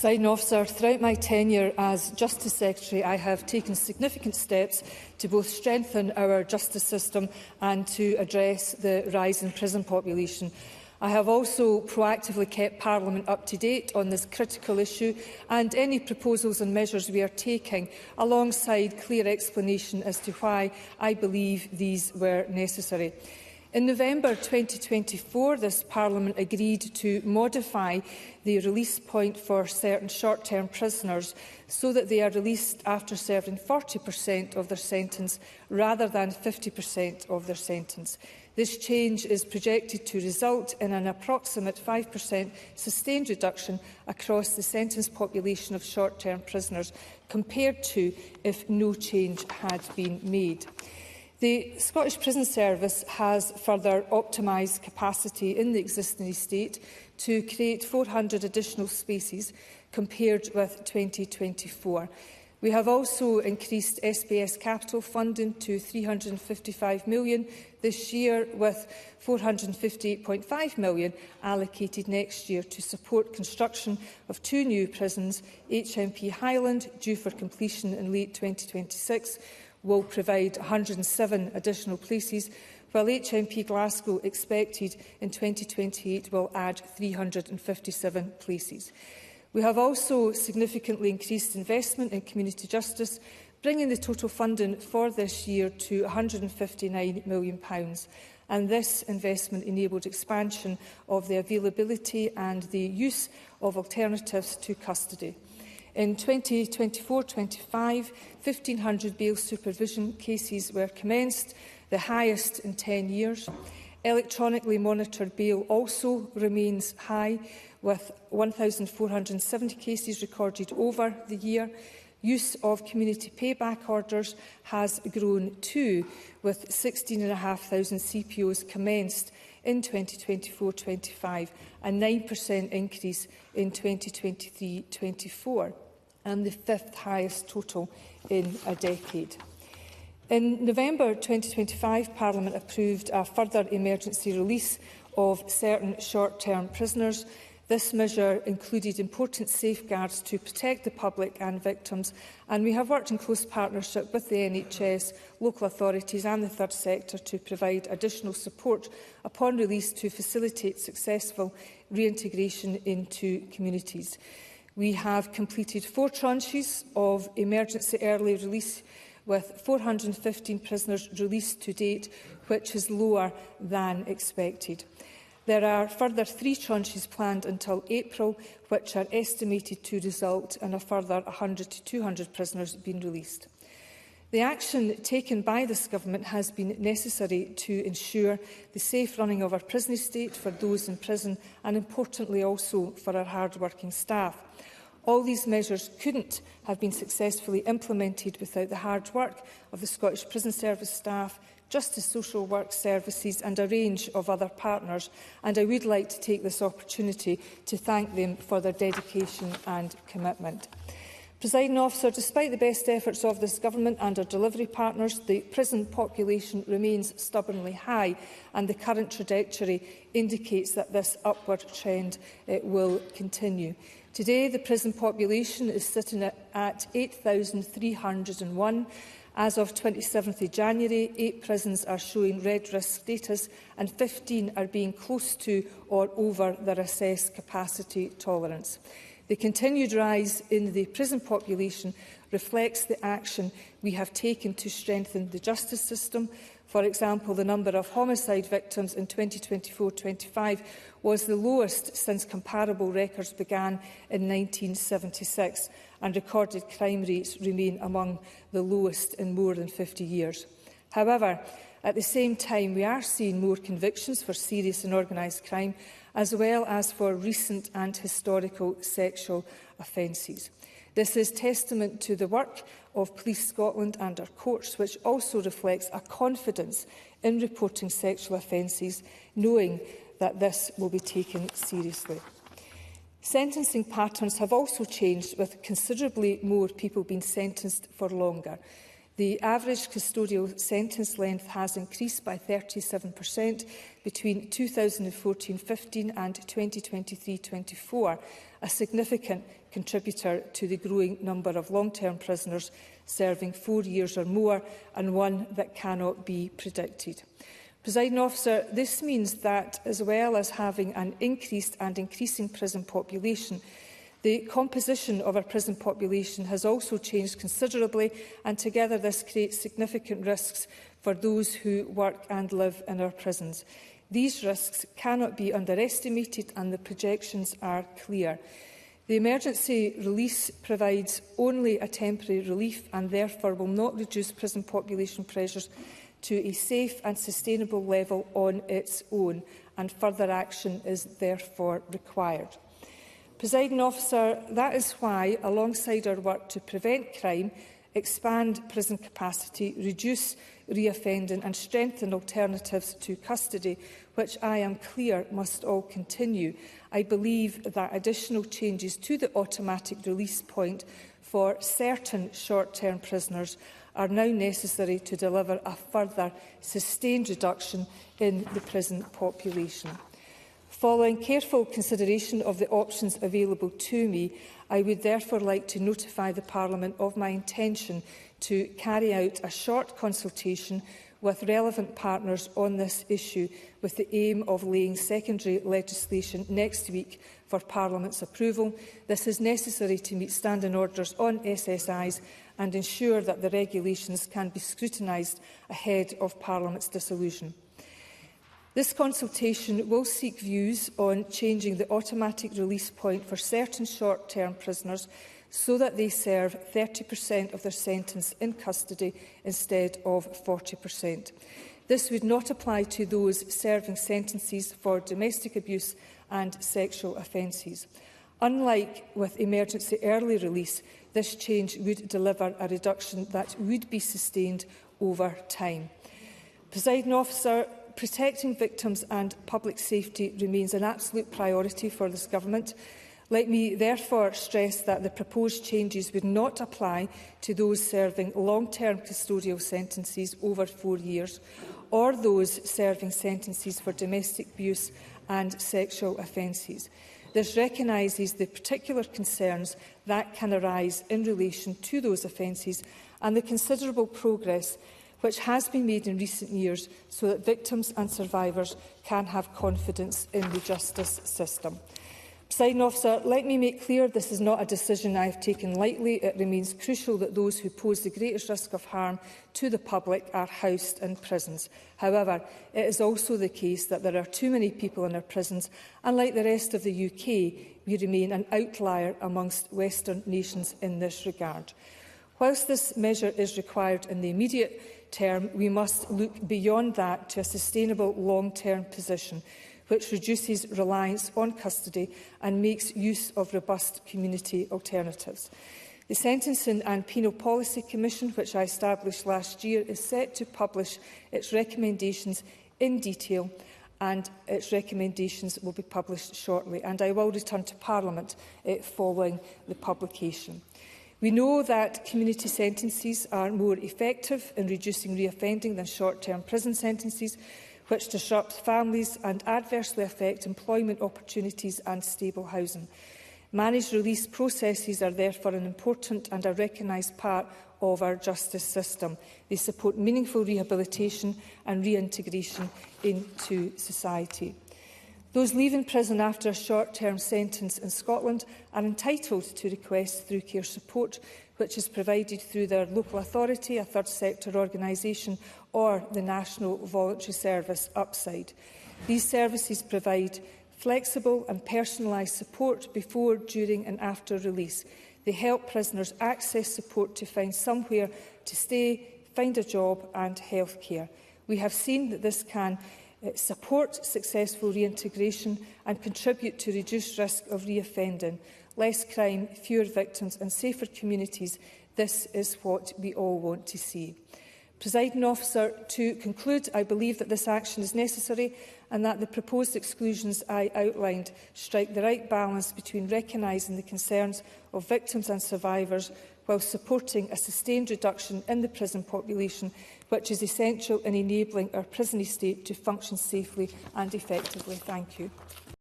Presiding Officer, throughout my tenure as Justice Secretary, I have taken significant steps to both strengthen our justice system and to address the rise in prison population. I have also proactively kept Parliament up to date on this critical issue and any proposals and measures we are taking, alongside clear explanation as to why I believe these were necessary. In November 2024, this Parliament agreed to modify the release point for certain short-term prisoners so that they are released after serving 40% of their sentence rather than 50% of their sentence. This change is projected to result in an approximate 5% sustained reduction across the sentenced population of short-term prisoners, compared to if no change had been made. The Scottish Prison Service has further optimised capacity in the existing estate to create 400 additional spaces compared with 2024. We have also increased SBS capital funding to £355 million this year, with £458.5 million allocated next year to support construction of 2 new prisons. HMP Highland, due for completion in late 2026, will provide 107 additional places, while HMP Glasgow, expected in 2028, will add 357 places. We have also significantly increased investment in community justice, bringing the total funding for this year to £159 million. And this investment enabled expansion of the availability and the use of alternatives to custody. In 2024-25, 1,500 bail supervision cases were commenced, the highest in 10 years. Electronically monitored bail also remains high, with 1,470 cases recorded over the year. Use of community payback orders has grown too, with 16,500 CPOs commenced in 2024-25, a 9% increase in 2023-24, and the 5th highest total in a decade. In November 2025, Parliament approved a further emergency release of certain short-term prisoners. This measure included important safeguards to protect the public and victims, and we have worked in close partnership with the NHS, local authorities and the third sector to provide additional support upon release to facilitate successful reintegration into communities. We have completed 4 tranches of emergency early release, with 415 prisoners released to date, which is lower than expected. There are further 3 tranches planned until April, which are estimated to result in a further 100 to 200 prisoners being released. The action taken by this Government has been necessary to ensure the safe running of our prison estate for those in prison and, importantly, also for our hard-working staff. All these measures couldn't have been successfully implemented without the hard work of the Scottish Prison Service staff, Justice Social Work Services and a range of other partners, and I would like to take this opportunity to thank them for their dedication and commitment. Presiding Officer, despite the best efforts of this Government and our delivery partners, the prison population remains stubbornly high, and the current trajectory indicates that this upward trend will continue. Today, the prison population is sitting at 8,301. As of 27th January, 8 prisons are showing red risk status and 15 are being close to or over their assessed capacity tolerance. The continued rise in the prison population reflects the action we have taken to strengthen the justice system. For example, the number of homicide victims in 2024-25 was the lowest since comparable records began in 1976, and recorded crime rates remain among the lowest in more than 50 years. However, at the same time, we are seeing more convictions for serious and organised crime, as well as for recent and historical sexual offences. This is testament to the work of Police Scotland and our courts, which also reflects a confidence in reporting sexual offences, knowing that this will be taken seriously. Sentencing patterns have also changed, with considerably more people being sentenced for longer. The average custodial sentence length has increased by 37% between 2014-15 and 2023-24, a significant contributor to the growing number of long-term prisoners serving 4 years or more, and one that cannot be predicted. Presiding Officer, this means that, as well as having an increased and increasing prison population, the composition of our prison population has also changed considerably, and together this creates significant risks for those who work and live in our prisons. These risks cannot be underestimated, and the projections are clear. The emergency release provides only a temporary relief and therefore will not reduce prison population pressures to a safe and sustainable level on its own, and further action is therefore required. Presiding Officer, that is why, alongside our work to prevent crime, expand prison capacity, reduce reoffending and strengthen alternatives to custody, which I am clear must all continue, I believe that additional changes to the automatic release point for certain short-term prisoners are now necessary to deliver a further sustained reduction in the prison population. Following careful consideration of the options available to me, I would therefore like to notify the Parliament of my intention to carry out a short consultation with relevant partners on this issue, with the aim of laying secondary legislation next week for Parliament's approval. This is necessary to meet standing orders on SSIs and ensure that the regulations can be scrutinised ahead of Parliament's dissolution. This consultation will seek views on changing the automatic release point for certain short-term prisoners so that they serve 30% of their sentence in custody instead of 40%. This would not apply to those serving sentences for domestic abuse and sexual offences. Unlike with emergency early release, this change would deliver a reduction that would be sustained over time. Presiding Officer, protecting victims and public safety remains an absolute priority for this Government. Let me therefore stress that the proposed changes would not apply to those serving long-term custodial sentences over 4 years, or those serving sentences for domestic abuse and sexual offences. This recognises the particular concerns that can arise in relation to those offences and the considerable progress which has been made in recent years so that victims and survivors can have confidence in the justice system. Presiding Officer, let me make clear this is not a decision I have taken lightly. It remains crucial that those who pose the greatest risk of harm to the public are housed in prisons. However, it is also the case that there are too many people in our prisons, and like the rest of the UK, we remain an outlier amongst Western nations in this regard. Whilst this measure is required in the immediate term, we must look beyond that to a sustainable long-term position, which reduces reliance on custody and makes use of robust community alternatives. The Sentencing and Penal Policy Commission, which I established last year, is set to publish its recommendations in detail, and its recommendations will be published shortly, and I will return to Parliament following the publication. We know that community sentences are more effective in reducing reoffending than short-term prison sentences, which disrupt families and adversely affect employment opportunities and stable housing. Managed release processes are therefore an important and a recognised part of our justice system. They support meaningful rehabilitation and reintegration into society. Those leaving prison after a short-term sentence in Scotland are entitled to request through care support, which is provided through their local authority, a third sector organisation or the National Voluntary Service Upside. These services provide flexible and personalised support before, during and after release. They help prisoners access support to find somewhere to stay, find a job and healthcare. We have seen that this can support successful reintegration and contribute to reduced risk of reoffending. Less crime, fewer victims and safer communities. This is what we all want to see. Presiding Officer, to conclude, I believe that this action is necessary and that the proposed exclusions I outlined strike the right balance between recognising the concerns of victims and survivors while supporting a sustained reduction in the prison population, which is essential in enabling our prison estate to function safely and effectively. Thank you.